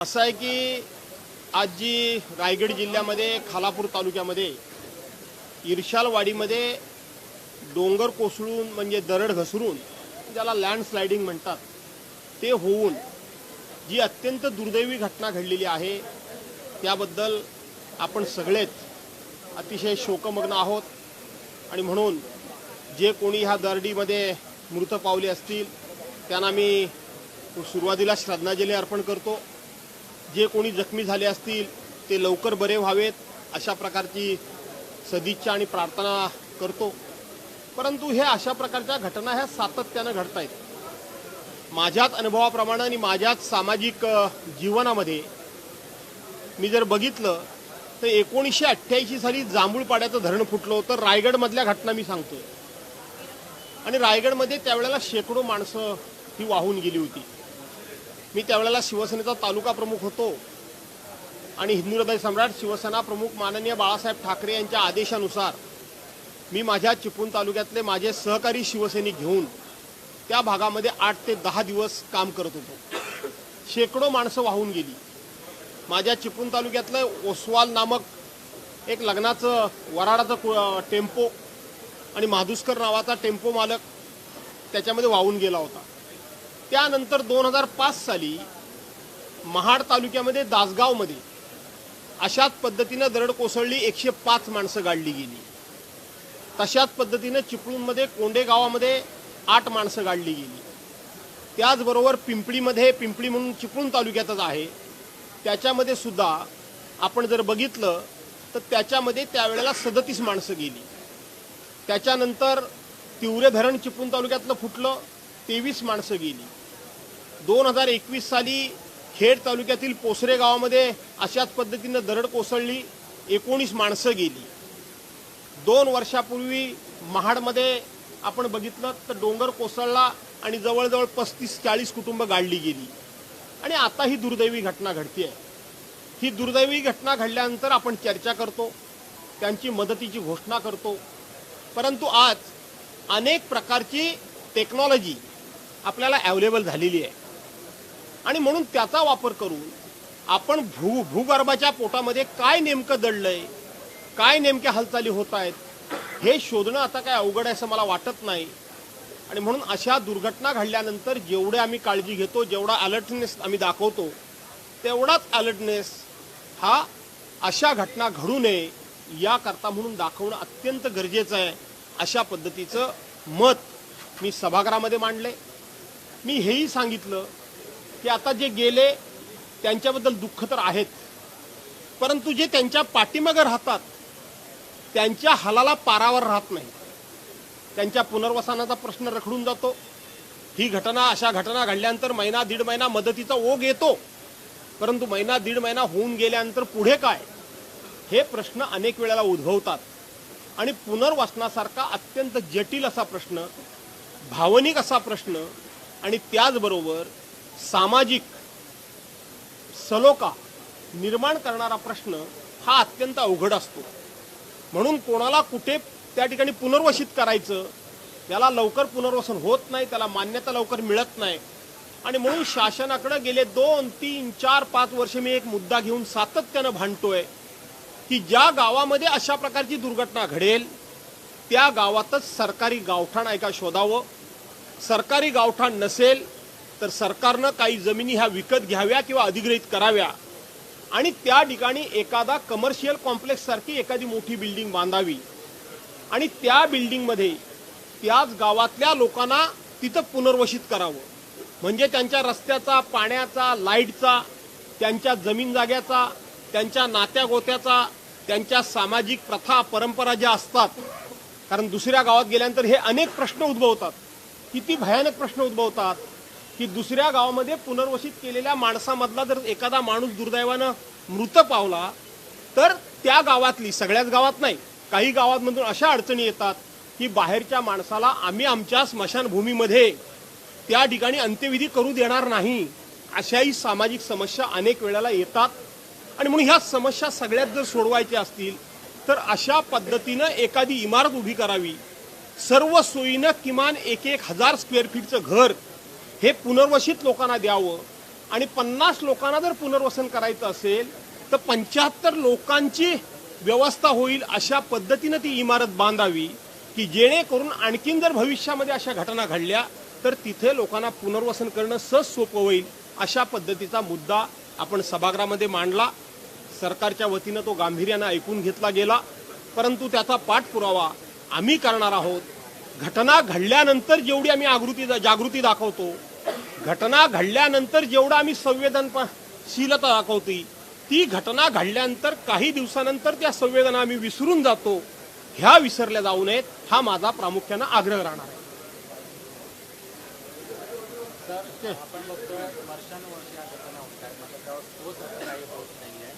असं आहे की आज जी रायगड जिल्ह्यामध्ये खालापूर तालुक्यामध्ये इर्शालवाडीमध्ये डोंगर कोसळून म्हणजे दरड घसरून ज्याला लँडस्लायडिंग म्हणतात ते होऊन जी अत्यंत दुर्दैवी घटना घडलेली आहे त्याबद्दल आपण सगळेच अतिशय शोकमग्न आहोत। आणि म्हणून जे कोणी ह्या दरडीमध्ये मृत पावले असतील त्यांना मी सुरुवातीला श्रद्धांजली अर्पण करतो। जे कोणी जखमी झाले असतील ते लवकर बरे व्हावेत अशा प्रकारची सदिच्छा आणि प्रार्थना करतो। परंतु हे अशा प्रकारच्या घटना ह्या सातत्याने घडत आहेत। माझ्याच अनुभवाप्रमाणे आणि माझ्याच सामाजिक जीवनामध्ये मी जर बघितलं तर 1988 साली जांभूळपाड्याचं धरण फुटलं होतं। रायगडमधल्या घटना मी सांगतोय आणि रायगडमध्ये त्यावेळेला शेकडो माणसं ही वाहून गेली होती। मी त्यावेळेला शिवसेनेचा तालुका प्रमुख होतो आणि हिंदू हृदय सम्राट शिवसेना प्रमुख माननीय बाळासाहेब ठाकरे यांच्या आदेशानुसार मी माझ्या चिपळूण तालुक्यातले माझे सहकारी शिवसैनिक घेऊन त्या भागामध्ये 8 ते 10 दिवस काम करत होतो। शेकडो माणसं वाहून गेली। माझ्या चिपळूण तालुक्यातलं ओसवाल नामक एक लग्नाचं वराडाचं टेम्पो आणि माधुस्कर नावाचा टेम्पो मालक त्याच्यामध्ये वाहून गेला होता। त्यानंतर 2005 साली महाड तालुक्यामध्ये दासगावमध्ये अशाच पद्धतीनं दरड कोसळली, 105 माणसं गाडली गेली। तशाच पद्धतीनं चिपळूणमध्ये कोंडे गावामध्ये 8 माणसं गाडली गेली। त्याचबरोबर पिंपळीमध्ये, पिंपळी म्हणून चिपळूण तालुक्यातच आहे, त्याच्यामध्ये सुद्धा आपण जर बघितलं तर त्याच्यामध्ये त्यावेळेला 37 माणसं गेली। त्याच्यानंतर तिवरे धरण चिपळूण तालुक्यातलं फुटलं, 23 माणसं गेली। 2021 साली खेड तालुक्यातील पोसरे गावामध्ये अशाच पद्धतीनं दरड कोसळली, 19 माणसं गेली। 2 वर्षापूर्वी महाडमध्ये आपण बघितलं तर डोंगर कोसळला आणि जवळजवळ 35-40 कुटुंब गाडली गेली। आणि आता ही दुर्दैवी घटना घडते। ही दुर्दैवी घटना घडल्यानंतर आपण चर्चा करतो, त्यांची मदतीची घोषणा करतो, परंतु आज अनेक प्रकारची टेक्नॉलॉजी आपल्याला अवेलेबल झालेली आहे आणि म्हणून त्याचा वापर करून आपण भूगर्भाच्या पोटामध्ये काय नेमकं दडलंय, काय नेमक्या हालचाली होत आहेत हे शोधणं आता काय अवघड आहे असं मला वाटत नाही। आणि म्हणून अशा दुर्घटना घडल्यानंतर जेवढे आम्ही काळजी घेतो, जेवढा अलर्टनेस आम्ही दाखवतो, तेवढाच अलर्टनेस हा अशा घटना घडू नये याकरता म्हणून दाखवणं अत्यंत गरजेचं आहे। अशा पद्धतीचं मत मी सभागृहामध्ये मांडले। मी हेही सांगितलं की आता जे गेले त्यांच्याबद्दल दुःख तर आहेत, परंतु जे त्यांच्या पाठीमागे राहतात त्यांच्या हालाला पारावर राहत नाही, त्यांच्या पुनर्वसनाचा प्रश्न रखडून जातो। ही घटना, अशा घटना घडल्यानंतर महिना दीड महिना मदतीचा ओघ येतो, परंतु महिना दीड महिना होऊन गेल्यानंतर पुढे काय हे प्रश्न अनेक वेळेला उद्भवतात। आणि पुनर्वसनासारखा अत्यंत जटिल असा प्रश्न, भावनिक असा प्रश्न आणि त्याचबरोबर सामाजिक सलोखा निर्माण करणारा प्रश्न हा अत्यंत अवघड असतो। म्हणून कोणाला कुठे त्या ठिकाणी पुनर्वसित करायचं, त्याला लवकर पुनर्वसन होत नाही, त्याला मान्यता लवकर मिळत नाही। आणि म्हणून शासनाकडे गेले 2, 3, 4, 5 वर्ष मी एक मुद्दा घेऊन सातत्यानं भांडतोय की ज्या गावामध्ये अशा प्रकारची दुर्घटना घडेल त्या गावातच सरकारी गावठाण आहे का शोधावं। सरकारी गावठाण नसेल तर सरकारनं काही जमिनी ह्या विकत घ्याव्या किंवा अधिग्रहित कराव्या आणि त्या ठिकाणी एखादा कमर्शियल कॉम्प्लेक्स सारखी एखादी मोठी बिल्डिंग बांधावी आणि त्या बिल्डिंगमध्ये त्याच गावातल्या लोकांना तिथं पुनर्वसित करावं। म्हणजे त्यांच्या रस्त्याचा, पाण्याचा, लाईटचा, त्यांच्या जमीन जाग्याचा, त्यांच्या नात्या गोत्याचा, त्यांच्या सामाजिक प्रथा परंपरा ज्या असतात, कारण दुसऱ्या गावात गेल्यानंतर हे अनेक प्रश्न उद्भवतात। किती भयानक प्रश्न उद्भवतात की दुसऱ्या गावामध्ये पुनर्वसित केलेल्या माणसामधला जर एखादा माणूस दुर्दैवानं मृत पावला तर त्या गावातली, सगळ्याच गावात नाही, काही गावांमधून अशा अडचणी येतात की बाहेरच्या माणसाला आम्ही आमच्या स्मशानभूमीमध्ये त्या ठिकाणी अंत्यविधी करू देणार नाही, अशाही सामाजिक समस्या अनेक वेळेला येतात। आणि म्हणून ह्या समस्या सगळ्यात जर सोडवायच्या असतील तर अशा पद्धतीनं एखादी इमारत उभी करावी, सर्व सोयीनं किमान 1,000 स्क्वेअर फीटचं घर हे पुनर्वसित लोकांना द्यावं आणि 50 लोकांना जर पुनर्वसन करायचं असेल तर 75 लोकांची व्यवस्था होईल अशा पद्धतीनं ती इमारत बांधावी की जेणेकरून आणखीन जर भविष्यामध्ये अशा घटना घडल्या तर तिथे लोकांना पुनर्वसन करणं सहज सोपं होईल अशा पद्धतीचा मुद्दा आपण सभागृहामध्ये मांडला। सरकारच्या वतीनं तो गांभीर्यानं ऐकून घेतला गेला, परंतु त्याचा पाठपुरावा आम्ही करणार आहोत। घटना घडल्यानंतर जेवढी आम्ही जागृती दाखवतो, घटना घडल्यानंतर जेवढा आम्ही संवेदनशीलता दाखवतो, ती घटना घडल्यानंतर काही दिवसानंतर त्या संवेदना आम्ही विसरून जातो, ह्या विसरल्या जाऊ नयेत हा माझा प्रामुख्यानं आग्रह राहणार आहे। आपण बघतोय वर्षानुवर्ष या घटना होतात, मात्र त्यावर ठोस काही होत नाहीये।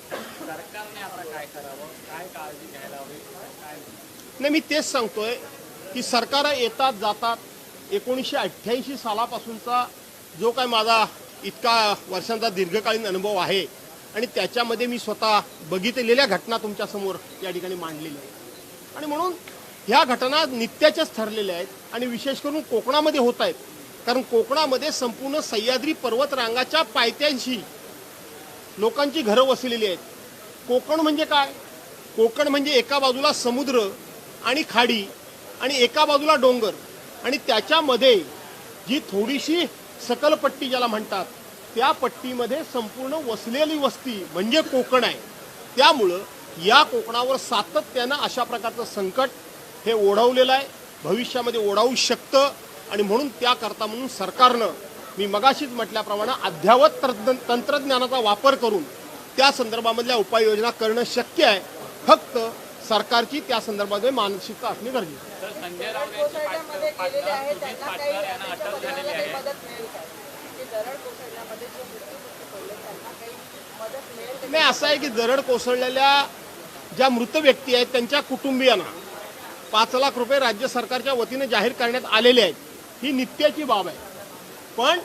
सरकारने आता काय करावं, काय काळजी घ्यायला हवी, काय नाही, मी तेच सांगतोय की सरकार येतात जातात। 1988 सालापासूनचा जो काय माझा इतका वर्षांचा दीर्घकालीन अनुभव आहे आणि त्याच्यामध्ये मी स्वतः बघितलेल्या घटना तुमच्यासमोर या ठिकाणी मांडलेल्या आहेत आणि म्हणून ह्या घटना नित्याच्याच ठरलेल्या आहेत आणि विशेष करून कोकणामध्ये होत आहेत। कारण कोकणामध्ये संपूर्ण सह्याद्री पर्वतरांगाच्या पायथ्याशी लोकांची घरं वसलेली आहेत। कोकण म्हणजे काय? कोकण म्हणजे एका बाजूला समुद्र आणि खाडी आणि एका बाजूला डोंगर आणि त्याच्यामध्ये जी थोडीशी सकल पट्टी ज्याला म्हणतात त्या पट्टीमध्ये संपूर्ण वसलेली वस्ती म्हणजे कोकण आहे। त्यामुळं या कोकणावर सातत्यानं अशा प्रकारचं संकट हे ओढवलेलं आहे, भविष्यामध्ये ओढावू शकतं आणि म्हणून त्याकरता म्हणून सरकारनं मी मगाशीच म्हटल्याप्रमाणे अद्ययावत तंत्रज्ञानाचा वापर करून त्या संदर्भामधल्या उपाययोजना करणं शक्य आहे। फक्त सरकारची त्या संदर्भामध्ये मानसिकता असणे गरजेचं आहे। तर संजय राऊत यांचे पार्टनर सुजित पाटकर यांना अटक झालेली आहे। नाही, असं आहे की दरड कोसळलेल्या ज्या मृत व्यक्ती आहेत त्यांच्या कुटुंबियांना 5 लाख रुपये राज्य सरकारच्या वतीने जाहीर करण्यात आलेले आहेत, ही नित्याची बाब आहे। पण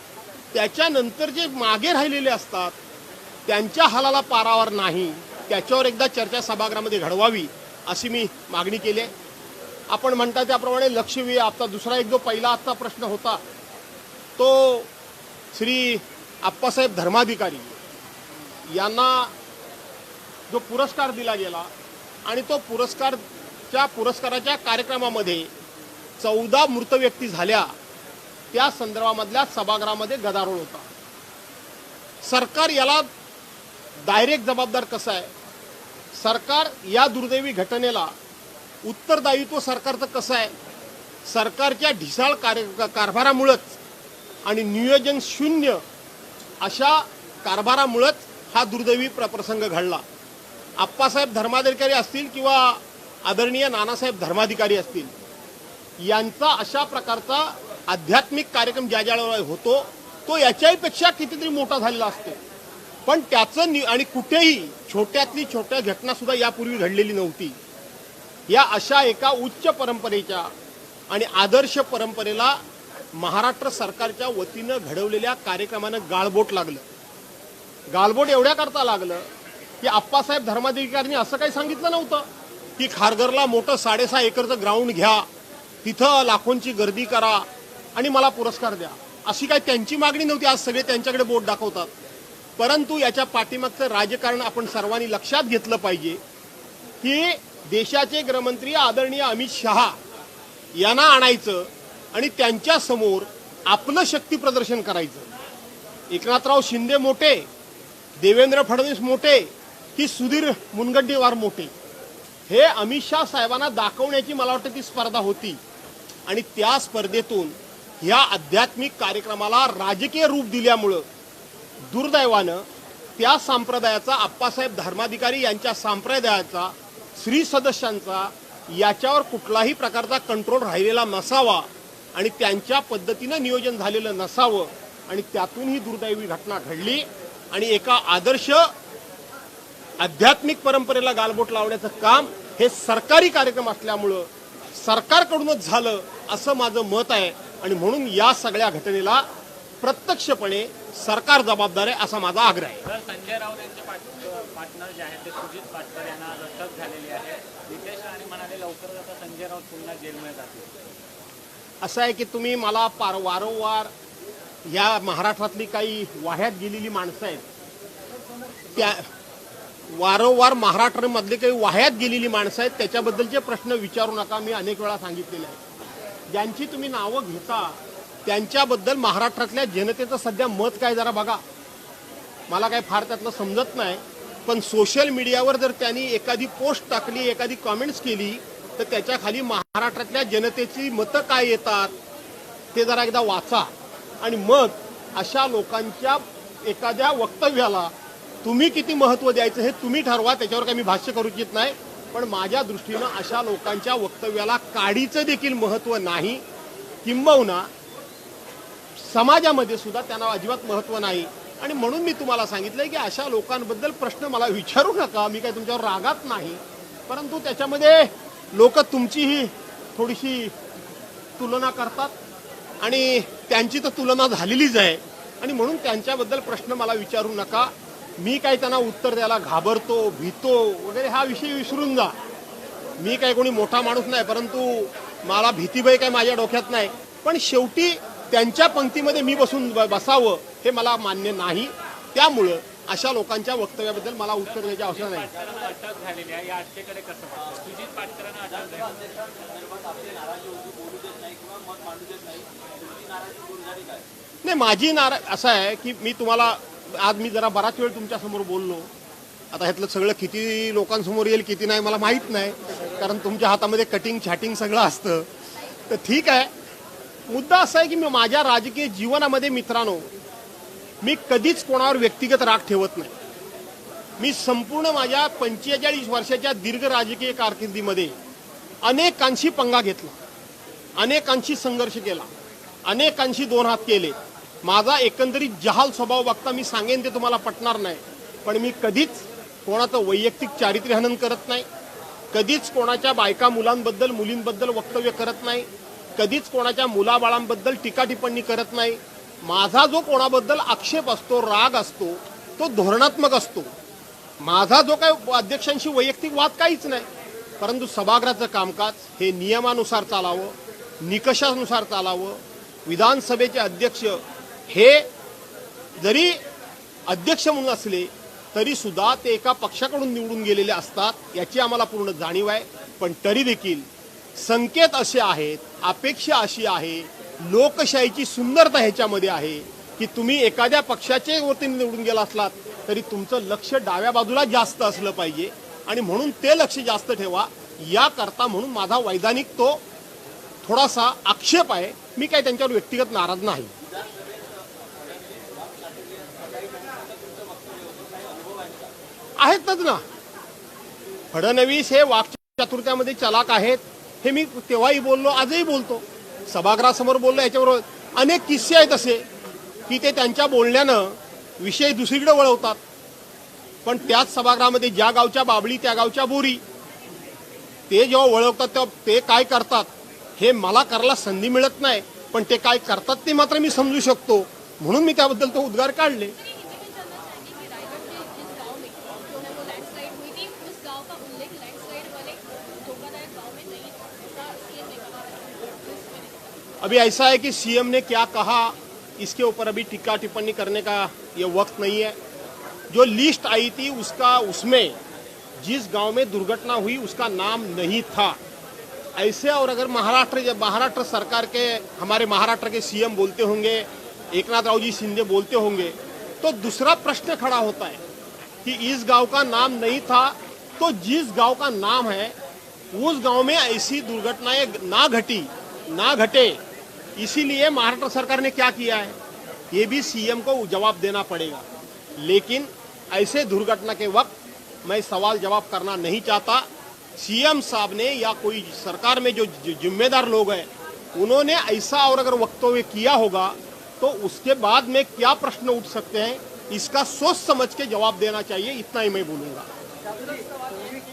त्याच्यानंतर जे मागे राहिलेले असतात त्यांच्या हालाला पारावर नाही, त्याच्यावर एकदा चर्चा सभागृहामध्ये घडवावी अशी मी मागणी केली आहे। आपण म्हणता त्याप्रमाणे लक्षवेधी आता दुसरा एक जो पहिला आजचा प्रश्न होता तो श्री आप्पासाहेब धर्माधिकारी यांना जो पुरस्कार दिला गेला आणि तो पुरस्काराच्या कार्यक्रमामध्ये 14 मृत व्यक्ती झाल्या, त्या संदर्भामधल्या सभागृहामध्ये गदारोळ होता। सरकार याला डायरेक्ट जबाबदार कसं आहे? सरकार या दुर्दैवी घटनेला उत्तरदायित्व सरकारचं कसं आहे? सरकारच्या ढिसाळ कारभारामुळेच आणि नियोजन शून्य अशा कारभारामुळेच हा दुर्दैवी प्रसंग घडला। आप्पासाहेब धर्माधिकारी असतील किंवा आदरणीय नानासाहेब धर्माधिकारी असतील, यांचा अशा प्रकारचा आध्यात्मिक कार्यक्रम ज्या वेळेला होतो तो याच्याहीपेक्षा कितीतरी मोठा झालेला असतो। पण त्याचं आणि कुठेही छोट्यातली छोट्या घटना सुद्धा यापूर्वी घडलेली नव्हती। या अशा एका उच्च परंपरेच्या आणि आदर्श परंपरेला महाराष्ट्र सरकारच्या वतीनं घडवलेल्या कार्यक्रमानं गाळबोट लागलं। गाळबोट एवढ्या करता लागलं की आप्पासाहेब धर्माधिकाऱ्यांनी असं काही सांगितलं नव्हतं की खारघरला मोठं 6.5 एकरचं ग्राउंड घ्या, तिथं लाखोंची गर्दी करा आणि मला पुरस्कार द्या, अशी काही त्यांची मागणी नव्हती। आज सगळे त्यांच्याकडे बोट दाखवतात, परंतु याच्या पाठीमागचं राजकारण आपण सर्वांनी लक्षात घेतलं पाहिजे की देशाचे गृहमंत्री आदरणीय अमित शहा यांना आणायचं आणि त्यांच्या समोर आपलं शक्ती प्रदर्शन करायचं। एकनाथराव शिंदे मोठे, देवेंद्र फडणवीस मोठे की सुधीर मुनगंटीवार मोठे, हे अमित शहा साहेबांना दाखवण्याची मला वाटतं ती स्पर्धा होती आणि त्या स्पर्धेतून ह्या आध्यात्मिक कार्यक्रमाला राजकीय रूप दिल्यामुळं दुर्दैवानं त्या संप्रदायाचा, आप्पासाहेब धर्माधिकारी यांच्या संप्रदायाचा, श्री सदस्यांचा याच्यावर कुठलाही प्रकारचा कंट्रोल राहिलेला नसावा आणि त्यांच्या पद्धतीनं नियोजन झालेलं नसावं आणि त्यातून ही दुर्दैवी घटना घडली आणि एका आदर्श आध्यात्मिक परंपरेला गालबोट लावण्याचं काम हे सरकारी कार्यक्रम असल्यामुळं सरकारकडूनच झालं असं माझं मत आहे आणि म्हणून या सगळ्या घटनेला प्रत्यक्षपणे सरकार जबाबदार आहे असा माझा आग्रह आहे। तर संजय राऊत यांचे पार्टनर जे आहेत ते सुजित पाटकर यांना अटक झालेली आहे। नितेश राणे म्हणाले लवकरच आता संजय राऊत पुन्हा जेलमध्ये जातील। असं आहे की तुम्ही मला वारंवार या महाराष्ट्रातली काही वाह्यात गेलेली माणसं आहेत त्या वारंवार महाराष्ट्रामधले काही वाह्यात गेलेली माणसं आहेत त्याच्याबद्दलचे प्रश्न विचारू नका. मी अनेक वेळा सांगितलेले आहे. ज्यांची तुम्ही नावं घेता त्यांच्याबद्दल महाराष्ट्रातल्या जनतेचं सध्या मत काय जरा बघा. मला काय फार त्यातलं समजत नाही, पण सोशल मीडियावर जर त्यांनी एखादी पोस्ट टाकली, एखादी कॉमेंट्स केली, तर त्याच्या खाली महाराष्ट्रातल्या जनतेची मतं काय येतात ते जरा एकदा वाचा. आणि मग अशा लोकांच्या एखाद्या वक्तव्याला तुम्ही किती महत्त्व द्यायचं हे तुम्ही ठरवा. त्याच्यावर काही मी भाष्य करू इच्छित नाही, पण माझ्या दृष्टीनं अशा लोकांच्या वक्तव्याला काडीचं देखील महत्त्व नाही, किंबहुना समाजामध्ये सुद्धा त्यांना अजिबात महत्त्व नाही. आणि म्हणून मी तुम्हाला सांगितलंय की अशा लोकांबद्दल प्रश्न मला विचारू नका. मी काही तुमच्यावर रागात नाही, परंतु त्याच्यामध्ये लोक तुमचीही थोडीशी तुलना करतात आणि त्यांची तर तुलना झालेलीच आहे. आणि म्हणून त्यांच्याबद्दल प्रश्न मला विचारू नका. मी काही त्यांना उत्तर द्यायला घाबरतो, भीतो वगैरे हा विषय विसरून जा. मी काही कोणी मोठा माणूस नाही, परंतु मला भीतीभय काही माझ्या डोक्यात नाही. पण शेवटी त्यांच्या पंक्तीमध्ये मी बसावं हे मला मान्य नाही. त्यामुळं अशा लोकांच्या वक्तव्याबद्दल मला उत्तर द्यायची आवश्यकता नाही. अटक झालेली आहे, या अटकेकडे कसं पाहता? सुजित पाटकरांना अटक नाही, माझी असं आहे की मी तुम्हाला आज मी जरा बराच वेळ तुमच्या समोर बोललो. आता ह्यातलं सगळं किती लोकांसमोर येईल किती नाही मला माहीत नाही, कारण तुमच्या हातामध्ये कटिंग छॅटिंग सगळं असतं. तर ठीक आहे. मुद्दा असा आहे की मी माझ्या राजकीय जीवनामध्ये मित्रांनो मी कधीच कोणावर व्यक्तिगत राग ठेवत नाही. मी संपूर्ण माझ्या 45 वर्षाच्या दीर्घ राजकीय कारकिर्दीमध्ये अनेकांशी पंगा घेतला, अनेकांशी संघर्ष केला, अनेकांशी दोन हात केले. माझा एकंदरीत जहाल स्वभाव बघता मी सांगेन ते तुम्हाला पटणार नाही, पण मी कधीच कोणाचं वैयक्तिक चारित्र्यहनन करत नाही, कधीच कोणाच्या बायका मुलांबद्दल मुलींबद्दल वक्तव्य करत नाही, कधीच कोणाच्या मुलाबाळांबद्दल टीका टिप्पणी करत नाही. माझा जो कोणाबद्दल आक्षेप असतो, राग असतो, तो धोरणात्मक असतो. माझा जो काय अध्यक्षांशी वैयक्तिक वाद काहीच नाही, परंतु सभागृहाचं कामकाज हे नियमानुसार चालावं, निकषानुसार चालावं. विधानसभेचे अध्यक्ष हे जरी अध्यक्ष म्हणून असले तरी सुद्धा ते एका पक्षाकडून निवडून गेलेले असतात, याची आम्हाला पूर्ण जाणीव आहे. पण तरी देखील संकेत असे आहेत, अपेक्षा अशी आहे, लोकशाहीची सुंदरता ह्याच्यामध्ये आहे की तुम्ही एखाद्या पक्षाच्या वतीने निवडून गेला असलात तरी तुमचं लक्ष डाव्या बाजूला जास्त असलं पाहिजे. आणि म्हणून ते लक्ष जास्त ठेवा. याकरता म्हणून माझा वैधानिक तो थोडासा आक्षेप आहे. मी काही त्यांच्यावर व्यक्तिगत नाराज नाही. आहेतच ना, फडणवीस हे वाक्चातुर्यामध्ये चलाक आहेत. हे मी तेव्हाही बोललो, आजही बोलतो, सभागृहासमोर बोललो. याच्याबरोबर अनेक किस्से आहेत असे की ते त्यांच्या बोलण्यानं विषय दुसरीकडे वळवतात. पण त्याच सभागृहामध्ये ज्या गावच्या बाबळी त्या गावच्या बोरी, ते जेव्हा वळवतात तेव्हा ते काय करतात हे मला करायला संधी मिळत नाही, पण ते काय करतात ते मात्र मी समजू शकतो. म्हणून मी त्याबद्दल तो उद्गार काढले. अभी ऐसा है कि सीएम ने क्या कहा इसके ऊपर अभी टीका टिप्पणी करने का ये वक्त नहीं है. जो लिस्ट आई थी उसमें जिस गांव में दुर्घटना हुई उसका नाम नहीं था. ऐसे और अगर महाराष्ट्र सरकार के हमारे महाराष्ट्र के सीएम बोलते होंगे, एकनाथ जी शिंदे बोलते होंगे, तो दूसरा प्रश्न खड़ा होता है कि इस गांव का नाम नहीं था, तो जिस गांव का नाम है उस गांव में ऐसी दुर्घटनाएं ना घटे. इसीलिए महाराष्ट्र सरकार ने क्या किया है ये भी सीएम को जवाब देना पड़ेगा. लेकिन ऐसे दुर्घटना के वक्त मैं सवाल जवाब करना नहीं चाहता. सीएम साहब ने या कोई सरकार में जो जिम्मेदार लोग हैं उन्होंने ऐसा और अगर वक्तव्य किया होगा तो उसके बाद में क्या प्रश्न उठ सकते हैं इसका सोच समझ के जवाब देना चाहिए. इतना ही मैं बोलूँगा.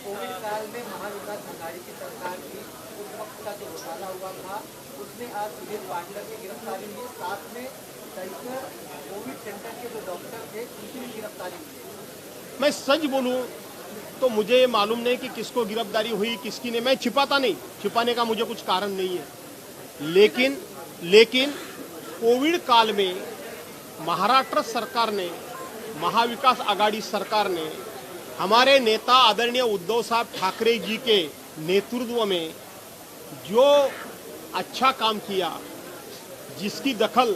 कोविड काल में महाविकास आघाड़ी की सरकार की उस वक्त का जो घोटाला हुआ था उसमें आज सुजीत पाटकर की गिरफ्तारी हुई, साथ में कोविड सेंटर के जो डॉक्टर थे उनकी भी गिरफ्तारी हुई. मैं सच बोलूं तो मुझे ये मालूम नहीं कि किसको गिरफ्तारी हुई किसकी नहीं. मैं छिपाता नहीं, छिपाने का मुझे कुछ कारण नहीं है. लेकिन कोविड काल में महाराष्ट्र सरकार ने, महाविकास आघाड़ी सरकार ने हमारे नेता आदरणीय उद्धव साहब ठाकरे जी के नेतृत्व में जो अच्छा काम किया, जिसकी दखल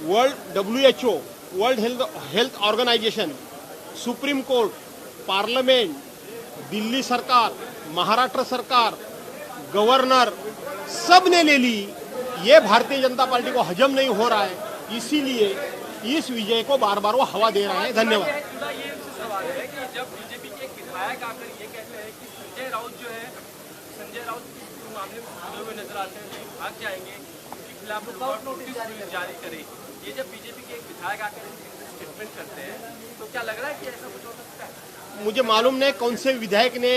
WHO, world health organization, supreme court, parliament, Delhi सरकार, महाराष्ट्र सरकार, गवर्नर सब ने ले ली, ये भारतीय जनता पार्टी को हजम नहीं हो रहा है। इसीलिए इस विजय को बार बार वो हवा दे रहे हैं। धन्यवाद। खुला ये सवाल है कि जब बीजेपी के एक विधायक आकर ये कहते हैं कि संजय राउत जो है, संजय राउत इस मामले में फंसे हुए नजर आते हैं, भाग जाएंगे, उनके खिलाफ नोटिस जारी करे, ये जब बीजेपी के एक विधायक आकर स्टेटमेंट करते हैं तो क्या लग रहा है कि ऐसा कुछ हो सकता है? मुझे मालूम नहीं कौन से विधायक ने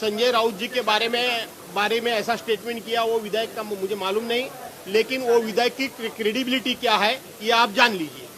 संजय राउत जी के बारे में ऐसा स्टेटमेंट किया, वो विधायक का मुझे मालूम नहीं, लेकिन वो विधायक की क्रेडिबिलिटी क्या है ये आप जान लीजिए।